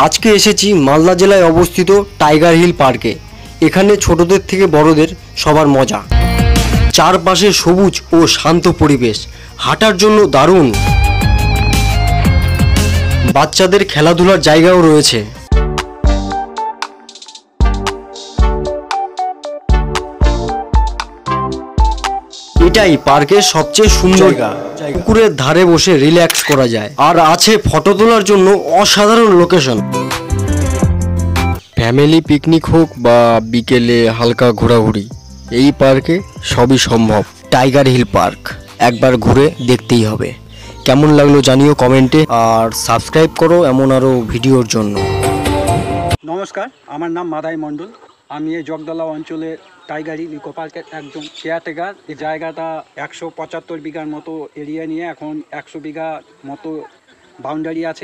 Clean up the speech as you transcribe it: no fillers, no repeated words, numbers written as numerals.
আজকে এসেছি মালদা জেলায় অবস্থিত টাইগার হিল পার্কে। এখানে ছোটদের থেকে বড়দের সবার মজা। চারপাশে সবুজ ও শান্ত পরিবেশ, হাঁটার জন্য দারুণ। বাচ্চাদের খেলাধুলার জায়গাও রয়েছে। এটাই পার্কের সবচেয়ে সুন্দর জায়গা। পুকুরের ধারে বসে রিল্যাক্স করা যায়, আর আছে ফটো তোলার জন্য অসাধারণ লোকেশন। ফ্যামিলি পিকনিক হোক বা বিকেলে হালকা ঘোরাঘুরি, এই পার্কে সবই সম্ভব। টাইগার হিল পার্ক একবার ঘুরে দেখতেই হবে। কেমন লাগলো জানিও কমেন্টে, আর সাবস্ক্রাইব করো এমন আরও ভিডিওর জন্য। নমস্কার, আমার নাম মাদাই মণ্ডল। আমি এই জগদলা অঞ্চলে টাইগার হিল ইকো পার্কের একজন কেয়ারটেকার। এই জায়গাটা 175 বিঘার মতো এরিয়া নিয়ে এখন 100 বিঘা মতো বাউন্ডারি আছে।